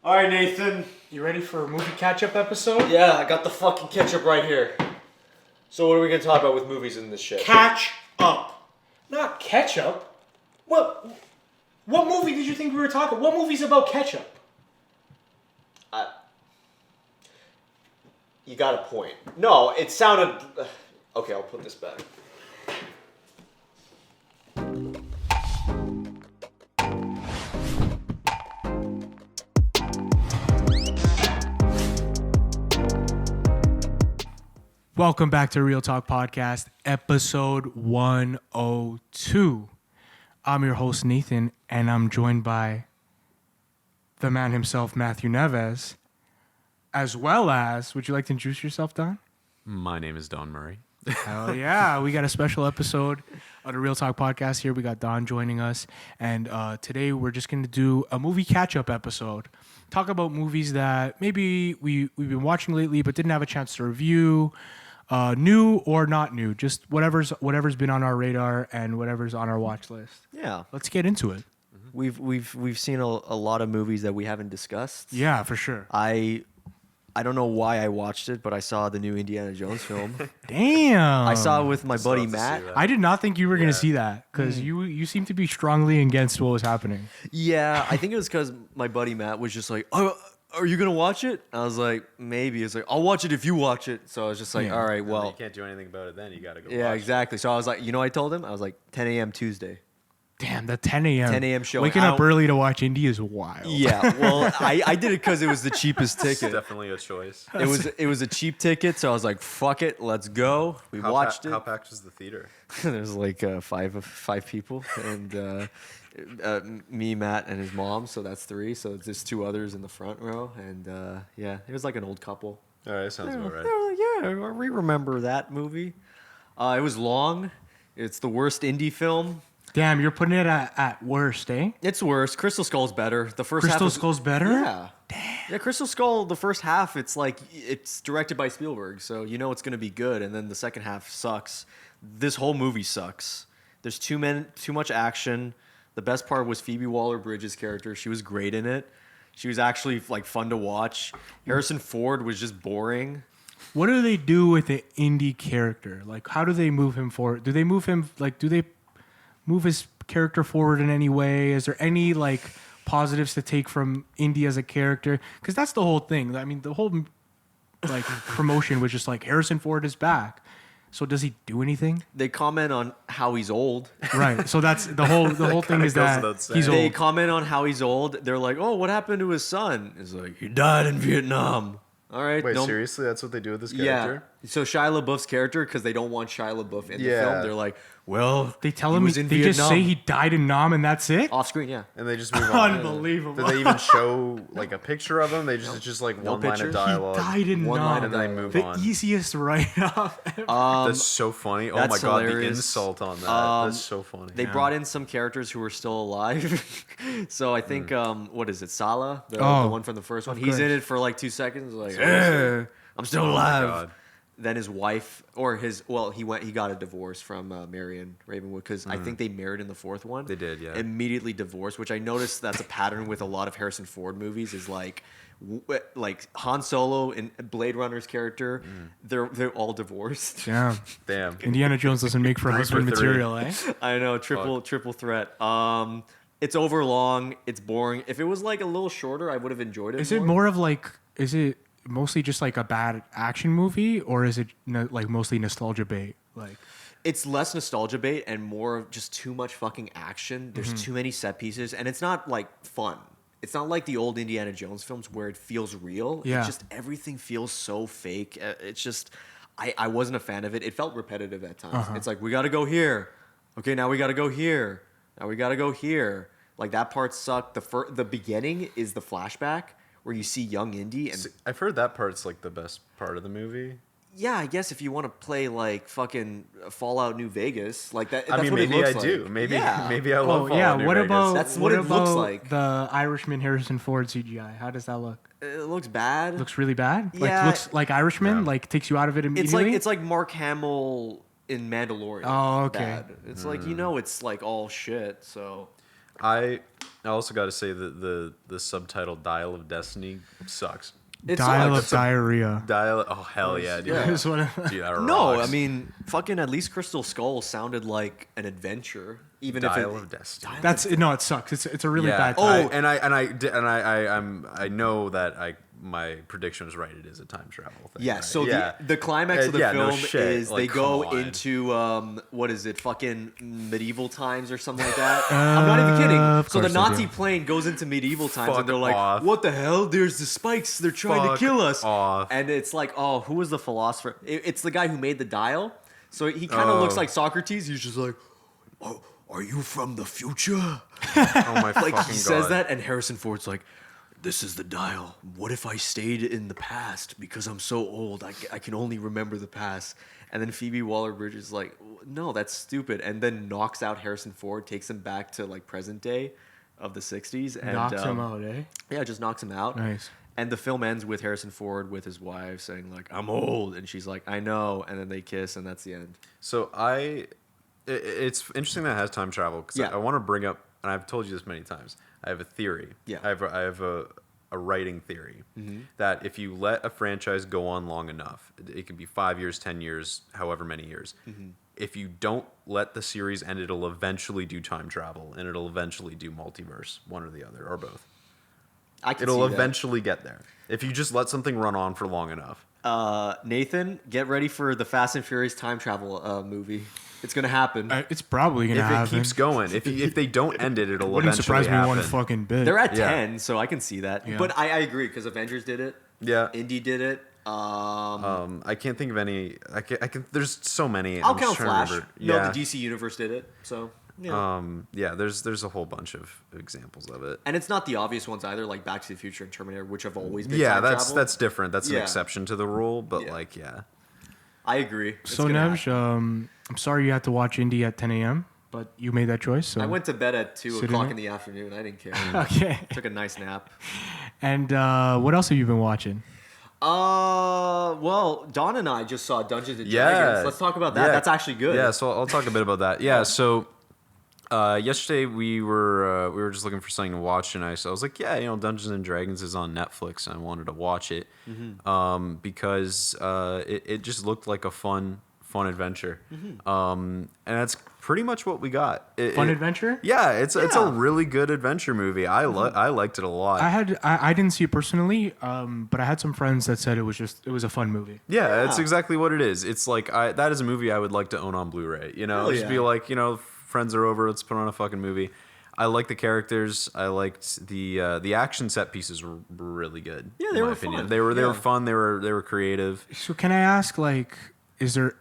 All right, Nathan. You ready for a movie catch-up episode? Yeah, I got the fucking ketchup right here. So what are we gonna talk about with movies in this shit? Catch up. Not ketchup. What movie did you think we were talking? What movie's about ketchup? You got a point. No, it sounded... Okay, I'll put this back. Welcome back to Real Talk Podcast, episode 102. I'm your host, Nathan, and I'm joined by the man himself, Matthew Neves, as well as, would you like to introduce yourself, Don? My name is Don Murray. Hell yeah. We got a special episode of the Real Talk Podcast here. We got Don joining us. And today we're just going to do a movie catch-up episode. Talk about movies that maybe we've been watching lately but didn't have a chance to review. New or not new. Just whatever's been on our radar and whatever's on our watch list. Yeah, Let's get into it. we've seen a lot of movies that we haven't discussed. Yeah, for sure. I don't know why I watched it, but I saw the new Indiana Jones film. Damn. I saw it with my buddy have to see Matt. that. I did not think you were going to see that because you seem to be strongly against what was happening. Yeah, I think it was because my buddy Matt was just like, "Oh, are you gonna watch it?" I was like, "Maybe." It's like, "I'll watch it if you watch it." So I was just like, Yeah. "All right, Well, you well." can't do anything about it then. You got to go Yeah, watch exactly. So I was like, I told him, I was like, 10 a.m. Tuesday. Damn, the 10 a.m. 10 a.m. show. Waking I up don't- early to watch Indy is wild. Yeah, well, I did it because it was the cheapest It's ticket. definitely a choice. It was a cheap ticket, so I was like, "Fuck it, let's go." We watched it. How packed was the theater? There's like five people, and me, Matt, and his mom. So that's three. So it's just two others in the front row, and yeah, it was like an old couple. All right, sounds about right. Yeah, we remember that movie. It was long. It's the worst indie film. Damn, you're putting it at worst, eh? It's worse. Crystal Skull's better. The first Crystal half is- Skull's better? Yeah. Damn. Yeah, Crystal Skull. The first half, it's like it's directed by Spielberg, so you know it's gonna be good, and then the second half sucks. This whole movie sucks. There's too much action. The best part was Phoebe Waller-Bridge's character. She was great in it. She was actually like fun to watch. Harrison Ford was just boring. What do they do with the indie character? Like, how do they move him forward? Do they move him, like, do they move his character forward in any way? Is there any, like, positives to take from Indy as a character? Because that's the whole thing. I mean, the whole, like, promotion was just like, Harrison Ford is back. So does he do anything? They comment on how he's old. Right. So that's the whole thing is goes that without saying. he's They old. comment on how he's old. They're like, "Oh, what happened to his son?" It's like, "He died in Vietnam." All right. Wait, don't- seriously? That's what they do with this Yeah. character? So Shia LaBeouf's character, because they don't want Shia LaBeouf in the Yeah. film, they're like, "Well, They tell he him was in they just Vietnam." say he died in Nam and that's it? Off screen, yeah. And they just move on. Unbelievable. Did they even show like a picture of him? They just it's just like No one line picture. of He dialogue. Died in One Nam. line and then they move The on. easiest write-off ever. That's so funny. Oh my that's god, the hilarious. insult on that. That's so funny. They brought in some characters who are still alive. So I think, what is it, Sala? The Oh, one from the first one. of He's in course. it for like 2 seconds. Like, So "Eh, I'm still Oh my alive." God. Then his wife, or he got a divorce from Marion Ravenwood, because I think they married in the fourth one. They did, yeah. Immediately divorced, which I noticed that's a pattern with a lot of Harrison Ford movies. Is like Han Solo and Blade Runner's character, they're all divorced. Damn. Damn. Indiana Jones doesn't make for husband for three. material, eh? I know, triple threat. It's over long. It's boring. If it was like a little shorter, I would have enjoyed it. Is it more of like, is it mostly just like a bad action movie, or is it like mostly nostalgia bait? Like, It's less nostalgia bait and more of just too much fucking action. There's too many set pieces, and it's not like fun. It's not like the old Indiana Jones films where it feels real. Yeah. It's just everything feels so fake. It's just, I wasn't a fan of it. It felt repetitive at times. It's like, we got to go here. Okay, now we got to go here. Now we got to go here. Like, that part sucked. The beginning is the flashback where you see young Indy. And I've heard that part's like the best part of the movie. yeah, I guess if you want to play like fucking Fallout New Vegas, like that. I That's mean, what it maybe I looks do. like. Maybe Yeah. maybe I love oh Fallout yeah, New what Vegas. about That's what what it looks about like. the Irishman Harrison Ford CGI? How does that look? It looks bad. Looks really bad. Like Yeah. looks like Irishman. Yeah. Like takes you out of it immediately. It's like Mark Hamill in Mandalorian. Oh, okay. Bad. It's like, it's like all shit. So I also got to say that the subtitle "Dial of Destiny" sucks. Dial of Diarrhea. Dial. Oh hell yeah, dude. Yeah. It's one of- Dude, that No, rocks. I mean, fucking at least Crystal Skull sounded like an adventure, even Dial if of Destiny. That's no, it sucks. It's a really Yeah. bad. Oh, title. I know that my prediction was right. It is a time travel thing. Yeah, right? so yeah. the climax of the yeah, no film shit. is Like, they go come on. into what is it, fucking medieval times or something like that. I'm not even kidding. Of So the course they Nazi do. plane goes into medieval times, Fuck and they're like, off. "What the hell? There's the spikes. They're trying to Fuck kill us." off. And it's like, oh, who was the philosopher? It's the guy who made the dial. So he kind of looks like Socrates. He's just like, "Oh, are you from the future?" Oh my Like fucking he says God. that, and Harrison Ford's like, "This is the dial. What if I stayed in the past because I'm so old? I can only remember the past." And then Phoebe Waller-Bridge is like, "No, that's stupid," and then knocks out Harrison Ford, takes him back to like present day of the '60s, and Knocks him out, eh? Yeah, just knocks him out. Nice. And the film ends with Harrison Ford with his wife saying like, "I'm old," and she's like, "I know," and then they kiss, and that's the end. So it's interesting that it has time travel because Yeah. I want to bring up, and I've told you this many times. I have a theory. Yeah. I have a writing theory Mm-hmm. that if you let a franchise go on long enough, it can be 5 years, 10 years, however many years. Mm-hmm. If you don't let the series end, it'll eventually do time travel and it'll eventually do multiverse, one or the other, or both. I can It'll see that. eventually get there if you just let something run on for long enough. Nathan, get ready for the Fast and Furious time travel movie. It's gonna happen. It's probably gonna If happen. it keeps going, if they don't end it, it'll Wouldn't eventually surprise me happen. one fucking bit. They're at Yeah. 10, so I can see that. Yeah. But I agree because Avengers did it. Yeah. Indie did it. I can't think of any. I can. There's so many. I'll I'm just count trying to Flash. remember. No, Yeah. the DC Universe did it. So yeah. Yeah. There's a whole bunch of examples of it. And it's not the obvious ones either, like Back to the Future and Terminator, which have always been Yeah, time that's travel. different. That's an Yeah. exception to the rule. But Yeah. like, yeah. I agree. It's So gonna Neves, happen. I'm sorry you had to watch Indie at 10 a.m., but you made that choice. So I went to bed at 2 Sitting o'clock there? in the afternoon. I didn't care. Okay. Took a nice nap. And what else have you been watching? Well, Don and I just saw Dungeons and Yeah. Dragons. Let's talk about that. Yeah. That's actually good. Yeah. So I'll talk a bit about that. Yeah. So. Yesterday we were just looking for something to watch, and I was like, yeah, Dungeons and Dragons is on Netflix, and I wanted to watch it because it just looked like a fun adventure, and that's pretty much what we got. Fun adventure? Yeah, it's a Yeah. really good adventure movie. I liked it a lot. I didn't see it personally, but I had some friends that said it was a fun movie. Yeah, it's Yeah. exactly what it is. It's like that is a movie I would like to own on Blu-ray. Hell Just be yeah. like, friends are over, let's put on a fucking movie. I like the characters. I liked the action set pieces were really good. Yeah, in they my were opinion. fun. They were Yeah. fun. They were creative. So can I ask, like, is there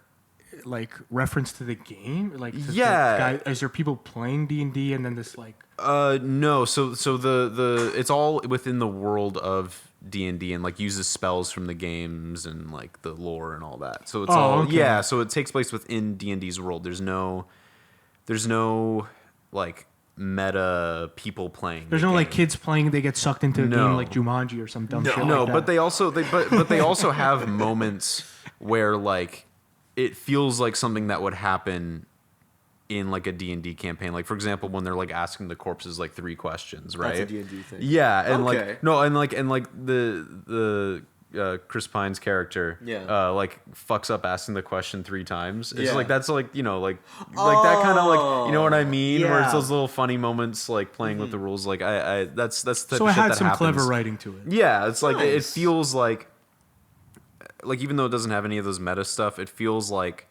like reference to the game? Like, Yeah. is there people playing D&D and then this like? No. So the it's all within the world of D&D and like uses spells from the games and like the lore and all that. So it's all okay. yeah. So it takes place within D&D's world. There's no like meta people playing. There's the no like game. kids playing. They get sucked into a No. game like Jumanji or some dumb shit. No, like that. but they also but they also have moments where like it feels like something that would happen in like a D&D campaign. Like for example, when they're like asking the corpses like 3 questions, right? That's a D&D thing. Yeah, and Okay. like the Chris Pine's character, Yeah. like fucks up asking the question 3 times. It's Yeah. like that's like like that kind of like you know what I mean, where it's Yeah. those little funny moments like playing with the rules. Like I that's the type so of it shit had that some happens. clever writing to it. Yeah, it's like it Nice. feels like even though it doesn't have any of those meta stuff, it feels like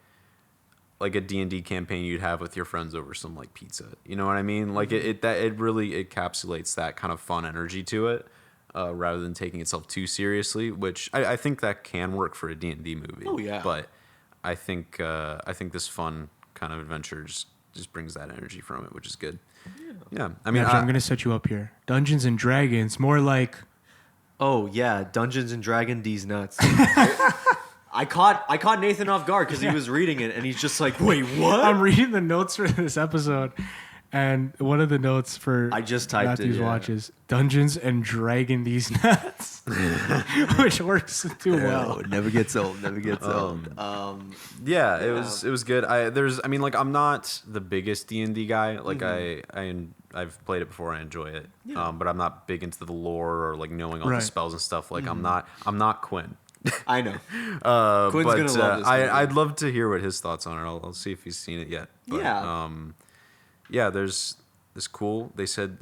a D&D campaign you'd have with your friends over some like pizza. You know what I mean? Like it really encapsulates that kind of fun energy to it, rather than taking itself too seriously, which I think that can work for a D&D movie. Oh, yeah. But I think this fun kind of adventure just brings that energy from it, which is good. Yeah. I mean, I'm gonna set you up here. Dungeons and Dragons, more like Oh yeah, Dungeons and Dragon D's nuts. I caught Nathan off guard because he was reading it and he's just like, wait, what? I'm reading the notes for this episode, And one of the notes for I just typed it, Matthew's yeah. watch is Dungeons and Dragon these nuts, which works too well. Never gets old. Never gets old. Yeah, it was good. I mean, like, I'm not the biggest D&D guy. Like, I've played it before. I enjoy it. Yeah. But I'm not big into the lore or like knowing all Right. the spells and stuff. Like, I'm not Quinn. I know. Quinn's gonna love this movie. I'd love to hear what his thoughts on it. I'll see if he's seen it yet. But, Yeah. yeah. There's this cool. They said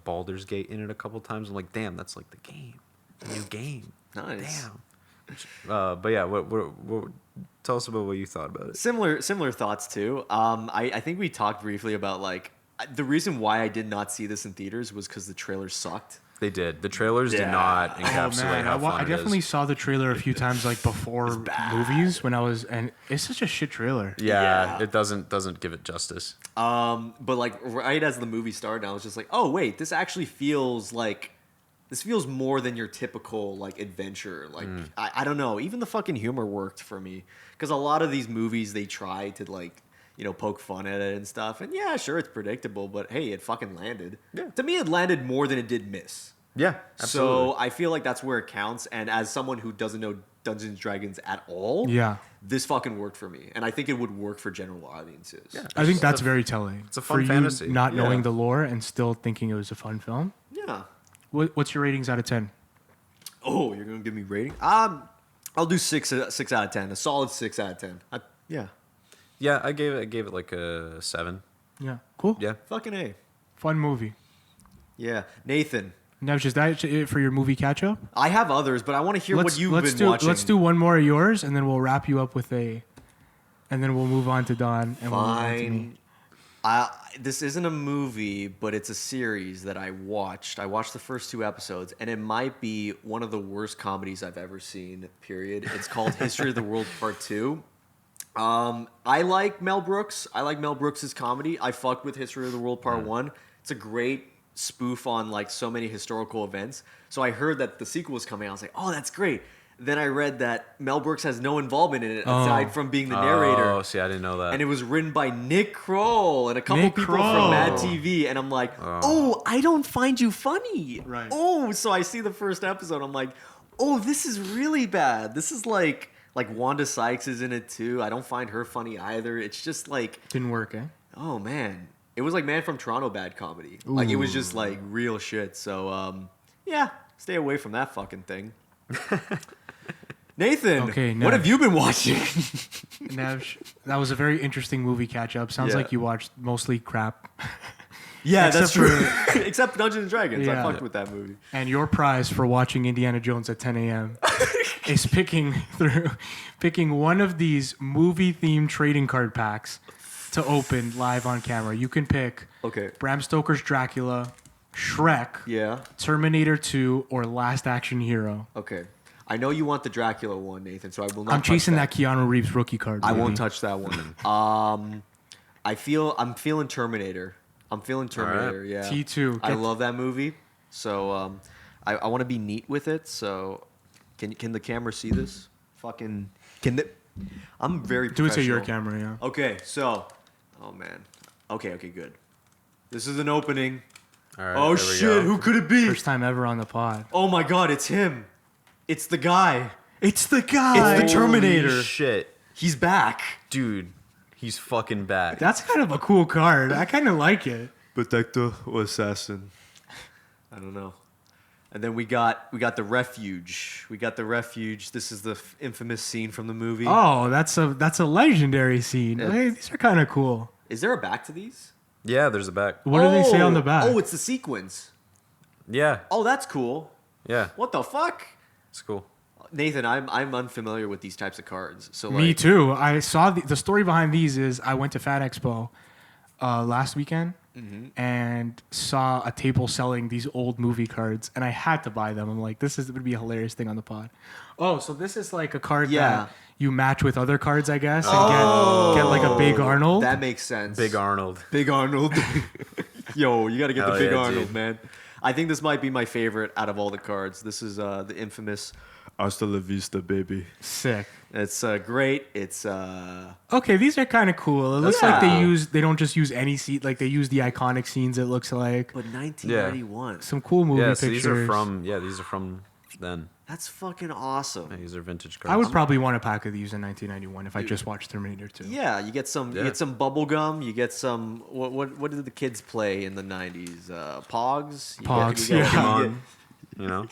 Baldur's Gate in it a couple times. I'm like, damn, that's like the game, the new game. Nice. Damn. But yeah, what tell us about what you thought about it. Similar thoughts too. I think we talked briefly about like the reason why I did not see this in theaters was because the trailer sucked. They did. The trailers did Yeah. not Oh encapsulate man, how fun I definitely it is. saw the trailer a few times, like before movies when I was, and it's such a shit trailer. Yeah, Yeah. it doesn't give it justice. But like right as the movie started, I was just like, oh wait, this actually feels like this feels more than your typical like adventure. Like I don't know, even the fucking humor worked for me because a lot of these movies they try to like poke fun at it and stuff. And yeah, sure, it's predictable, but hey, it fucking landed. Yeah. To me, it landed more than it did miss. Yeah, So I feel like that's where it counts. And as someone who doesn't know Dungeons and Dragons at all, Yeah. this fucking worked for me. And I think it would work for general audiences. Yeah. I think that's very telling. it's a fun for you fantasy. not Yeah. knowing the lore and still thinking it was a fun film. Yeah. What's your ratings out of 10? Oh, you're gonna give me rating? I'll do six out of 10. A solid 6 out of 10. Yeah. Yeah, I gave it like a 7. Yeah, cool. Yeah. Fucking A. Fun movie. Yeah. Nathan, Now, just that it for your movie catch up. I have others, but I want to hear what you've been watching. Let's do one more of yours, and then we'll wrap you up with and then we'll move on to Don. And we'll move on to me. Fine. This isn't a movie, but it's a series that I watched. I watched the first 2 episodes, and it might be one of the worst comedies I've ever seen, period. It's called History of the World Part 2. I like Mel Brooks. I like Mel Brooks' comedy. I fucked with History of the World Part 1. It's a great spoof on like so many historical events. So I heard that the sequel was coming. I was like, oh, that's great. Then I read that Mel Brooks has no involvement in it aside from being the narrator. Oh, see, I didn't know that. And it was written by Nick Kroll and a couple Nick people Kroll. from Mad TV. And I'm like, oh, I don't find you funny. Right. Oh, so I see the first episode. I'm like, oh, this is really bad. This is like Wanda Sykes is in it too. I don't find her funny either. It's just like, Didn't work, eh? oh man. It was like Man from Toronto bad comedy. Like it was just like real shit. So yeah, stay away from that fucking thing. Nathan, Okay, what Nev. have you been watching? Nev, that was a very interesting movie catch up. Sounds Yeah. like you watched mostly crap. Yeah, Except that's true. Except Dungeons and Dragons. I Yeah. fucked with that movie. And your prize for watching Indiana Jones at 10 a.m. is picking one of these movie themed trading card packs to open live on camera. You can pick Okay. Bram Stoker's Dracula, Shrek, Yeah. Terminator 2, or Last Action Hero. Okay. I know you want the Dracula one, Nathan, so I will not I'm touch chasing that Keanu Reeves rookie card. I baby. won't touch that one. I'm feeling Terminator. I'm feeling Terminator, yeah. T2. I love that movie. So I want to be neat with it. So can the camera see this? Fucking I'm very Do it to your professional. camera, yeah. Okay, so oh man. Okay, good. This is an opening. All right, Oh there we shit, go. who could it be? First time ever on the pod. Oh my god, it's him. It's the guy. It's the guy. It's the Terminator. Holy shit, He's back. dude, he's fucking back. That's kind of a cool card. I kind of like it. Protector or assassin? I don't know. And then we got the refuge. We got the refuge. This is the infamous scene from the movie. Oh, that's a legendary scene. Yeah. Hey, these are kind of cool. Is there a back to these? Yeah, there's a back. What do they say on the back? Oh, it's the sequence. Yeah, Oh, that's cool. yeah, What the fuck? it's cool. Nathan, I'm unfamiliar with these types of cards. So Me like, too. I saw the story behind these is I went to Fat Expo last weekend and saw a table selling these old movie cards, and I had to buy them. I'm like, this would be a hilarious thing on the pod. Oh, so this is like a card Yeah. that you match with other cards, I guess, and get like a big Arnold. that makes sense. Big Arnold. Big Arnold. Yo, you got to get Hell the Big yeah, Arnold, dude. man. I think this might be my favorite out of all the cards. This is the infamous Hasta la vista, baby. Sick. It's great. It's Okay, these are kind of cool. It looks like Yeah. they don't just use any scene, like they use the iconic scenes. It looks like but 1991. some cool movie Yeah, so pictures. these are from then. That's fucking awesome. Yeah, these are vintage cards. I would probably want a pack of these in 1991 if I just watched Terminator 2. Yeah, you get some. You Yeah. get some bubble gum. You get some. What did the kids play in the 90s? Pogs. Pogs, You yeah. Pokemon, you know.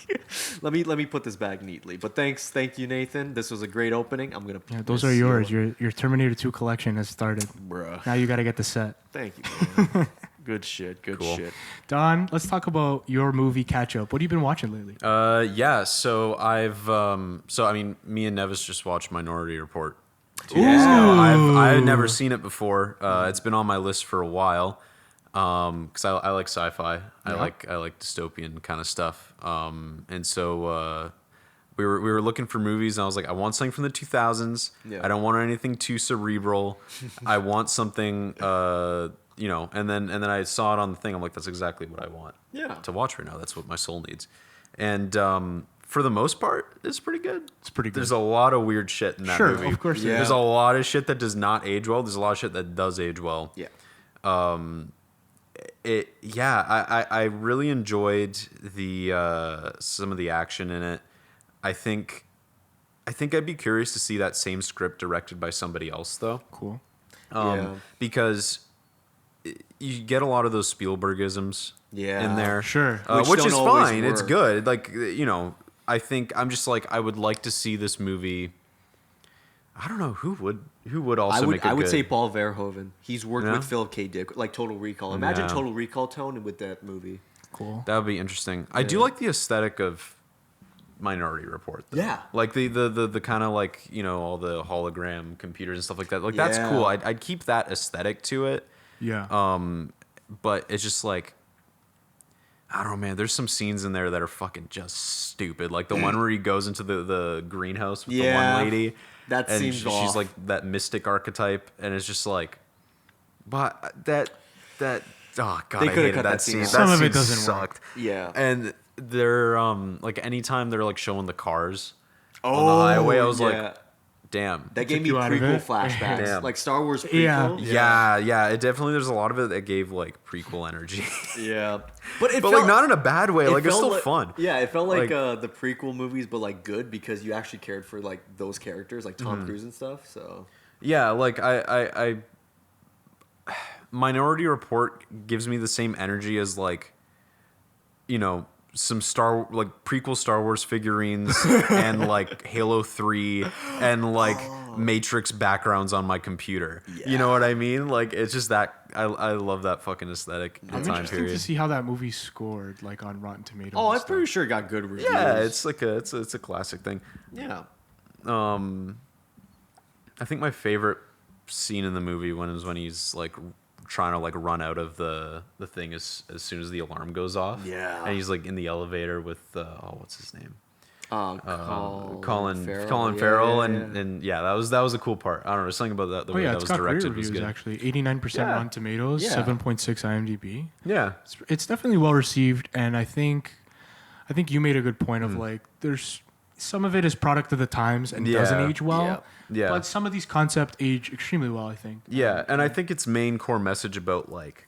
Let me put this back neatly. But thank you, Nathan. This was a great opening. I'm gonna. Yeah, those are yours. Your Terminator 2 collection has started. Bruh. Now you got to get the set. Thank you, man. Good shit. Good Cool. shit. Don, let's talk about your movie catch up. What have you been watching lately? Yeah. So I mean, me and Neves just watched Minority Report 2 Ooh. days ago. I've never seen it before. It's been on my list for a while. Because I like sci-fi. I like dystopian kind of stuff. And so we were looking for movies, and I was like, I want something from the 2000s. Yeah. I don't want anything too cerebral. I want something, and then I saw it on the thing. I'm like, that's exactly what I want. Yeah. To watch right now. That's what my soul needs. And for the most part, it's pretty good. It's pretty good. There's a lot of weird shit in that Sure, movie. of course Yeah. There's a lot of shit that does not age well. There's a lot of shit that does age well. Yeah. I really enjoyed the some of the action in it. I think I'd be curious to see that same script directed by somebody else though. Cool. Yeah. Because you get a lot of those Spielbergisms Yeah. in there. Sure. Which which don't is always fine. It's work. good. Like, I think I'm just like, I would like to see this movie. I don't know who would also make it I would good. say Paul Verhoeven. He's worked Yeah? with Philip K. Dick, like Total Recall. Imagine Yeah. Total Recall tone with that movie. Cool. That would be interesting. I do like the aesthetic of Minority Report. Though. Yeah. Like the kind of like, all the hologram computers and stuff like that. Like that's Yeah. cool. I'd keep that aesthetic to it. Yeah. But it's just like, I don't know, man. There's some scenes in there that are fucking just stupid. Like the one where he goes into the greenhouse with the Yeah. one lady. That and seems she's off. like that mystic archetype, and it's just like, but that oh god, They I coulda hated cut that that scene scene. out. That Some of scene it doesn't sucked. Yeah. And they're like anytime they're like showing the cars on the highway, I was like, damn. that gave Took me you out of prequel it? flashbacks, Damn. like Star Wars prequel. Yeah. Yeah, it definitely. There's a lot of it that gave like prequel energy, Yeah. But it but felt like not in a bad way. Like it's felt still fun. Yeah, it felt like, Like- the prequel movies, but like good because you actually cared for like those characters, like Tom Cruise and stuff. So Yeah, like I Minority Report gives me the same energy as like, some prequel Star Wars figurines and like Halo 3 and like Matrix backgrounds on my computer. You know what I mean? Like it's just that I love that fucking aesthetic and I'm time interested period. to see how that movie scored, like on Rotten Tomatoes. oh, and I'm stuff. pretty sure it got good reviews. Yeah, it's like it's a classic thing. yeah. I think my favorite scene in the movie was when he's like trying to like run out of the thing as soon as the alarm goes off. Yeah. And he's like in the elevator with what's his name? Colin Farrell, Yeah. and that was a cool part. I don't know, there's something about that the Oh way yeah, that it's was got great directed was reviews good. actually. 89% Yeah. Rotten Tomatoes, Yeah. 7.6 IMDb. Yeah. It's definitely well received, and I think you made a good point of like there's some of it is product of the times and doesn't Yeah. age well. Yeah. Yeah. But some of these concepts age extremely well, I think. Yeah, and I think its main core message about like,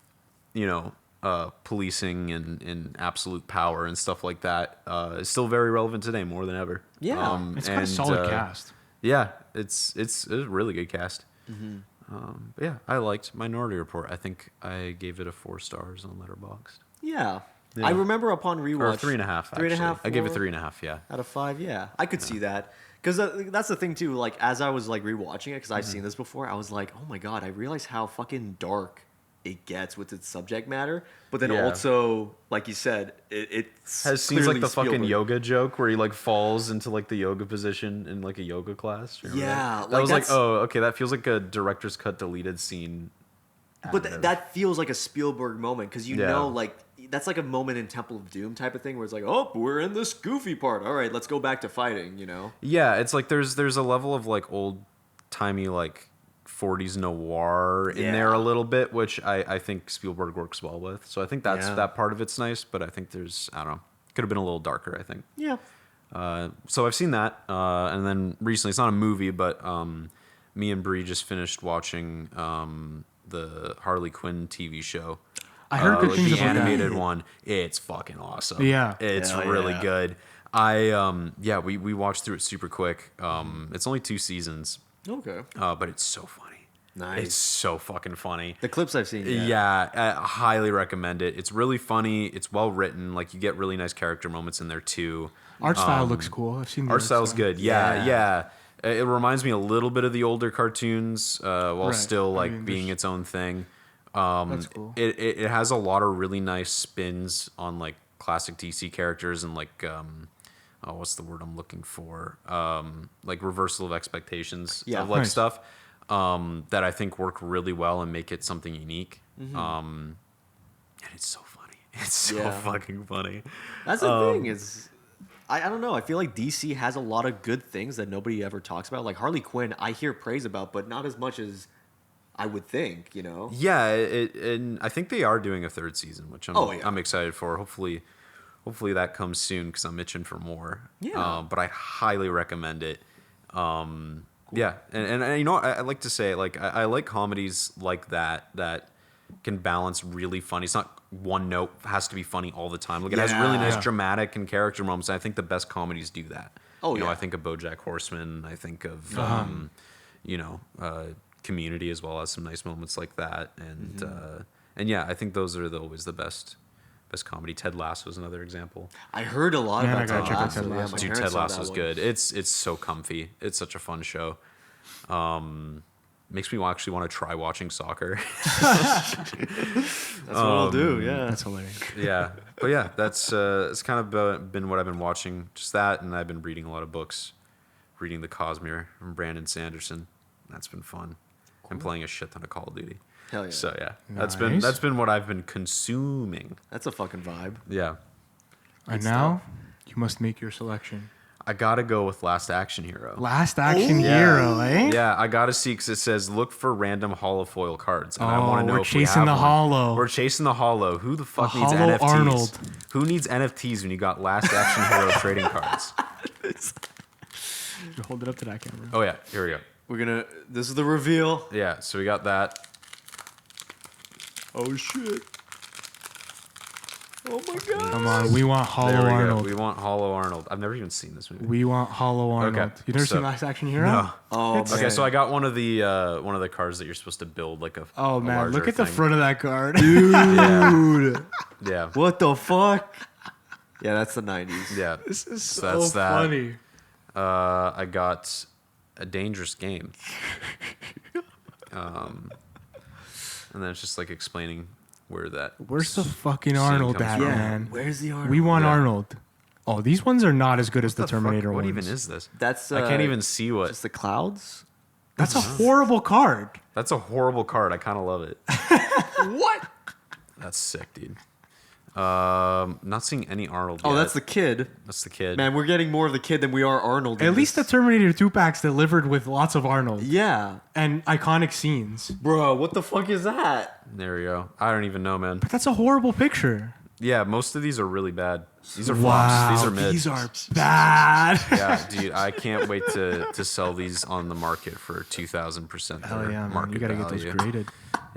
policing and absolute power and stuff like that is still very relevant today more than ever. Yeah. It's got a solid cast. Yeah, it's a really good cast. But yeah, I liked Minority Report. I think I gave it a 4 stars on Letterboxd. Yeah. Yeah. I remember upon rewatch. Or 3.5. 3.5. I gave it 4 3.5. Yeah. out of 5. Yeah, I could see that because that's the thing too. Like as I was like rewatching it, because I've seen this before, I was like, oh my god, I realized how fucking dark it gets with its subject matter. But then Yeah. also, like you said, it's Has scenes like clearly the fucking Spielberg. yoga joke where he like falls into like the yoga position in like a yoga class. Remember Yeah, that? That like, was like, that's- oh, okay, that feels like a director's cut deleted scene. But that feels like a Spielberg moment because you Yeah. know, like that's like a moment in Temple of Doom type of thing where it's like, oh, we're in this goofy part. All right, let's go back to fighting. You know? Yeah, it's like there's a level of like old timey like 40s noir in there Yeah. a little bit, which I think Spielberg works well with. So I think Yeah. that part of it's nice, but I think there's I don't know, could have been a little darker, I think. Yeah. So I've seen that, and then recently, it's not a movie, but me and Bree just finished watching the Harley Quinn TV show. I heard good like things the about animated that. one. It's fucking awesome. Yeah. It's Hell really yeah. good. We watched through it super quick. It's only 2 seasons, Okay. but it's so funny. Nice. It's so fucking funny. The clips I've seen. Yeah, I highly recommend it. It's really funny. It's well written. Like, you get really nice character moments in there too. Art style looks cool. I've seen the Art style's good. Yeah. Yeah. It reminds me a little bit of the older cartoons, while Right. still I like mean, being there's- its own thing. That's cool. It has a lot of really nice spins on like classic DC characters and like what's the word I'm looking for? Like reversal of expectations Yeah. of like Nice. stuff that I think work really well and make it something unique. And it's so funny. It's so Yeah. fucking funny. That's the thing is, I don't know. I feel like DC has a lot of good things that nobody ever talks about. Like Harley Quinn, I hear praise about, but not as much as I would think. You know? Yeah, and I think they are doing a 3rd season, which Oh, yeah. I'm excited for. Hopefully that comes soon because I'm itching for more. Yeah. But I highly recommend it. Yeah, and you know what I like to say, like I like comedies like that can balance really funny. It's not one note, has to be funny all the time. Like, it has really nice Yeah. dramatic and character moments. And I think the best comedies do that. Oh, you know, yeah. I think of BoJack Horseman. I think of Community as well as some nice moments like that. And yeah, I think those are always the best comedy. Ted Lasso is another example. I heard a lot Man, I about gotta Ted check out Lasso. Ted Yeah, Lasso. my Dude, parents Ted saw that Lasso's one. good. It's so comfy. It's such a fun show. Makes me actually want to try watching soccer. That's what I'll do. Yeah. That's hilarious. Yeah, but yeah, that's it's kind of been what I've been watching. Just that, and I've been reading a lot of books. Reading the Cosmere from Brandon Sanderson. That's been fun. And playing a shit ton of Call of Duty. Hell yeah. So yeah, Nice. that's been what I've been consuming. That's a fucking vibe. Yeah, And now you must make your selection. I gotta go with Last Action Hero. Last action Yeah. hero, eh? Yeah, I gotta see because it says look for random holofoil cards, and I Oh, want to know we're if we chasing have the one. holo. We're chasing the holo. Who the fuck The needs holo NFTs? Arnold. Who needs NFTs when you got Last Action Hero trading cards? You hold it up to that camera. Oh yeah, here we go. This is the reveal. Yeah, so we got that. Oh shit. Oh my god. Come on, we want Hollow There we Arnold. go. We want Hollow Arnold. I've never even seen this movie. We want Hollow Arnold. You never so- seen Last Action Hero? No. Oh, Okay, man. so I got one of the cards that you're supposed to build like a. Oh a man, larger look at the thing. front of that card. Dude. Yeah, What the fuck? Yeah, that's the 90s. yeah. This is So so that's that. funny. I got A Dangerous Game. And then it's just like explaining where that. Where's the fucking scene Arnold comes at, from. man? Where's the Arnold? We want Yeah. Arnold. Oh, these ones are not as good as the What the fuck? Terminator What ones. even is this? That's I can't even see what. just the clouds. That's a horrible card. That's a horrible card. I kind of love it. What? That's sick, dude. Not seeing any Arnold. Oh, yet. that's the kid. That's the kid. Man, we're getting more of the kid than we are Arnold. in At least the this. Terminator 2 packs delivered with lots of Arnold Yeah. and iconic scenes. Bro, what the fuck is that? There we go. I don't even know, man. But that's a horrible picture. Yeah, most of these are really bad. These are Wow, flops. These are mids. these are bad. Yeah, dude, I can't wait to sell these on the market for 2,000% Hell their yeah, man. market You gotta get value. those graded.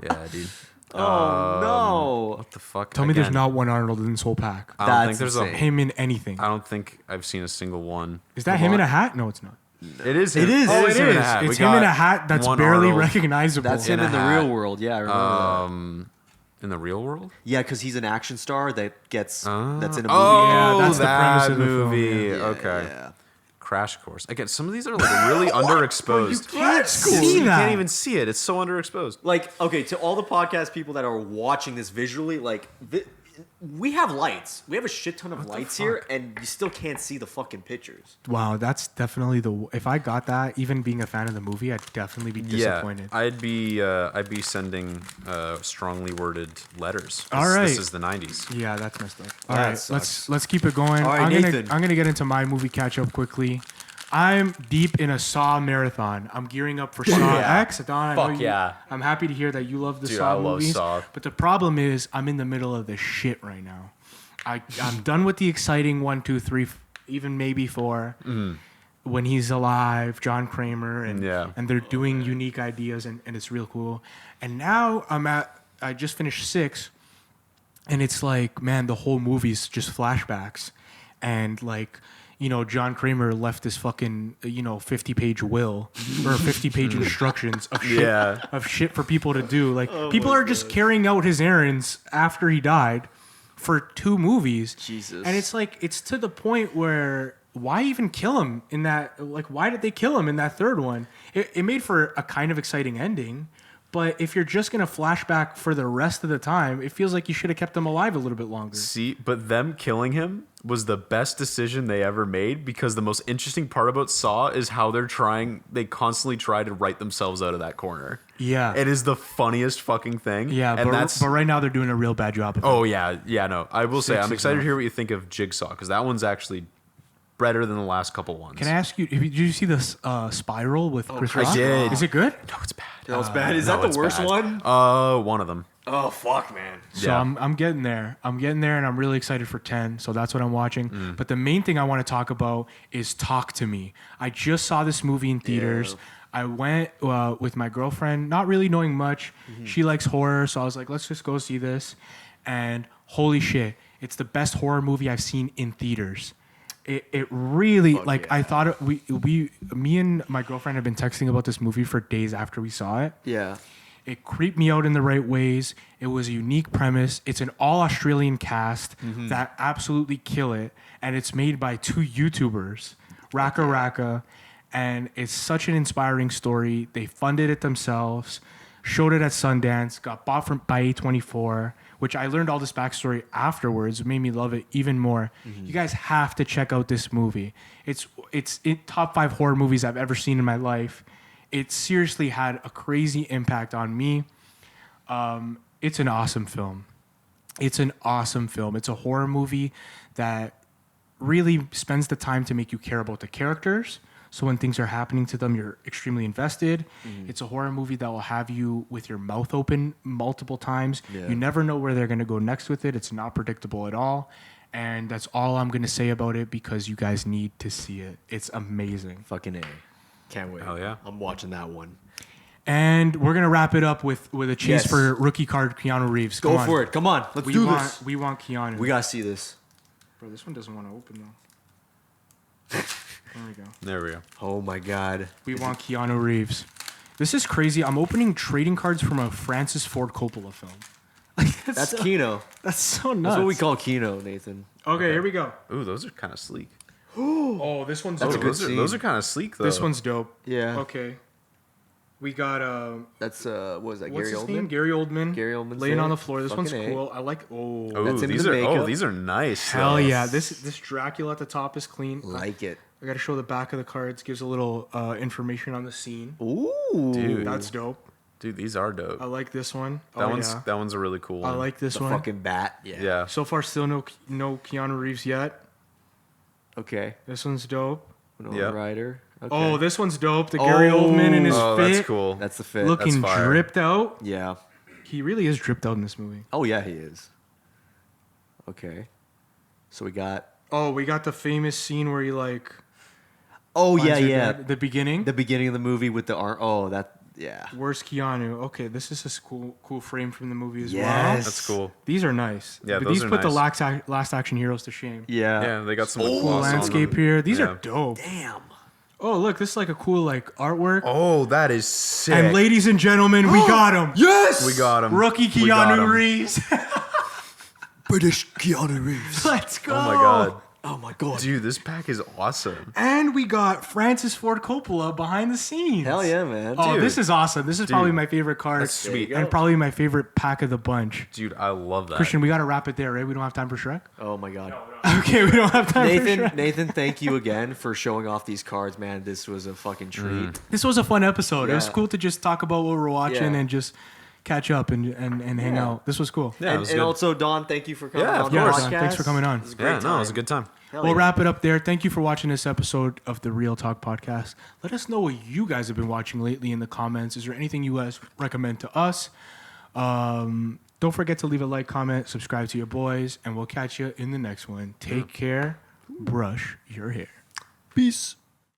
Yeah, dude. Oh, no. What the fuck? Tell me there's Again, not one Arnold in this whole pack. I don't That's think there's insane. Him in anything. I don't think I've seen a single one. Is that him in a hat? No, it's not. It is him. It is. Oh, It him in a is. hat. We It's him in got a hat that's one barely Arnold recognizable. That's In him a in the hat. real world. Yeah, I remember that. in the real world. Yeah, because he's an action star that gets that's in a movie. Oh, Yeah, that's the premise of the film, movie. yeah. Okay. Yeah. Crash Course. Again, some of these are like really underexposed. can't see You that. can't even see it. It's so underexposed. Like, okay, to all the podcast people that are watching this visually, like, we have lights. We have a shit ton of lights here, and you still can't see the fucking pictures. Wow, that's definitely the. If I got that, even being a fan of the movie, I'd definitely be disappointed. Yeah, I'd be sending strongly worded letters. All right. This is the 90s. Yeah, that's messed up. All That right, sucks. let's keep it going. All right, I'm Nathan. gonna get into my movie catch up quickly. I'm deep in a Saw marathon. I'm gearing up for Saw Yeah. X. Don, I know Fuck you, yeah. I'm happy to hear that you love the Dude, Saw I love movies. Saw. But the problem is, I'm in the middle of the shit right now. I'm done with the exciting 1, 2, 3 even maybe 4. When he's alive, John Kramer, and they're doing unique ideas, and it's real cool. And now I just finished 6, and it's like, man, the whole movie's just flashbacks, and like, you know, John Kramer left this fucking 50-page will or 50-page instructions of shit for people to do. Like people are just carrying out his errands after he died for 2 movies. Jesus, and it's like it's to the point where. Why even kill him in that? Like, why did they kill him in that 3rd one? It made for a kind of exciting ending, but if you're just gonna flashback for the rest of the time, it feels like you should have kept him alive a little bit longer. See, but them killing him was the best decision they ever made, because the most interesting part about Saw is how they constantly try to write themselves out of that corner. Yeah, It is the funniest fucking thing. yeah, and but right now they're doing a real bad job of it. Oh yeah, no. I will say 6 I'm is excited to enough. hear what you think of Jigsaw, because that one's actually better than the last couple ones. Can I ask you? Did you see this Spiral with Chris Rock? I did. Is it good? No, it's bad. no, it's bad. Is that the worst one? One of them. Oh fuck, man. So Yeah. I'm getting there. I'm getting there, and I'm really excited for 10. So that's what I'm watching. But the main thing I want to talk about is Talk to Me. I just saw this movie in theaters. I went with my girlfriend, not really knowing much. She likes horror, so I was like, let's just go see this. And holy shit, it's the best horror movie I've seen in theaters. It really I thought me and my girlfriend have been texting about this movie for days after we saw it. Yeah. It creeped me out in the right ways. It was a unique premise. It's an all Australian cast that absolutely kill it, and it's made by 2 YouTubers, Raka Raka, and it's such an inspiring story. They funded it themselves, showed it at Sundance, got bought by A24. Which I learned all this backstory afterwards. It made me love it even more. You guys have to check out this movie. It's in top 5 horror movies I've ever seen in my life. It seriously had a crazy impact on me. It's an awesome film. It's an awesome film. It's a horror movie that really spends the time to make you care about the characters. So when things are happening to them, you're extremely invested. It's a horror movie that will have you with your mouth open multiple times. Yeah. You never know where they're going to go next with it. It's not predictable at all. And that's all I'm going to say about it, because you guys need to see it. It's amazing. Fucking A. Can't wait. Hell yeah. I'm watching that one. And we're going to wrap it up with a chase Yes. for rookie card Keanu Reeves. Go for it. Come on. Let's do this. We want Keanu. We gotta see this. Bro, this one doesn't want to open, though. There we go. There we go. Oh my god. We want Keanu Reeves. This is crazy. I'm opening trading cards from a Francis Ford Coppola film. That's Kino. That's so nuts. That's what we call Kino, Nathan. Okay, here we go. Ooh, those are kind of sleek. Oh, this one's That's a dope. good Those are, scene. those are kind of sleek though. This one's dope. Yeah. Okay. We got That's what was that? what's Gary his Oldman. name? Gary Oldman. Gary Oldman's laying there. on the floor. This one's Fucking A. cool. I like. Oh, Oh, That's him in these the are makeup. these are nice. hell though. yeah! This Dracula at the top is clean. Like it. I got to show the back of the cards. Gives a little information on the scene. Ooh. Dude. That's dope. Dude, these are dope. I like this one. That one's a really cool I one. like this The one. fucking bat. Yeah. Yeah. So far, still no Keanu Reeves yet. Okay. This one's dope. Winona Yep. Ryder. Okay. Oh, this one's dope. The Gary Oldman in his Oh, fit, that's cool. That's the fit. looking That's fire. dripped out. Yeah. He really is dripped out in this movie. Oh yeah, he is. Okay. So we got. Oh, we got the famous scene where he like. Oh finds yeah, her yeah. dad- The beginning. The beginning of the movie with the arm. Oh, that. Yeah. Where's Keanu? Okay, this is a cool frame from the movie as well. Yes. That's cool. These are nice. Yeah, but those these are put the nice. last action heroes to shame. Yeah. Yeah, they got some Cool gloss on landscape them. here. These Yeah. are dope. Damn. Oh, look, this is like a cool like artwork. Oh, that is sick. And ladies and gentlemen, we got him. Yes. we got him. Rookie We got Keanu him. Reeves. British Keanu Reeves. Let's go. Oh my god. Oh my god. Dude, this pack is awesome. And we got Francis Ford Coppola behind the scenes. Hell yeah, man. Oh, Dude. this is awesome. This is probably Dude. my favorite card. That's sweet. And probably my favorite pack of the bunch. Dude, I love that. Christian, we got to wrap it there, right? We don't have time for Shrek? Oh my god. Okay, we don't have time for Nathan, Shrek. Nathan, thank you again for showing off these cards, man. This was a fucking treat. This was a fun episode. It was Yeah. cool to just talk about what we're watching Yeah. and just catch up and hang Yeah. out. This was cool. Yeah, it and was and good. also, Don, thank you for coming Yeah, on of the course. podcast. Thanks for coming on. It was a great Yeah, no, it was a time. good time. Hell We'll yeah. wrap it up there. Thank you for watching this episode of the Real Talk Podcast. Let us know what you guys have been watching lately in the comments. Is there anything you guys recommend to us? Don't forget to leave a like, comment, subscribe to your boys, and we'll catch you in the next one. Take care. brush your hair. Peace.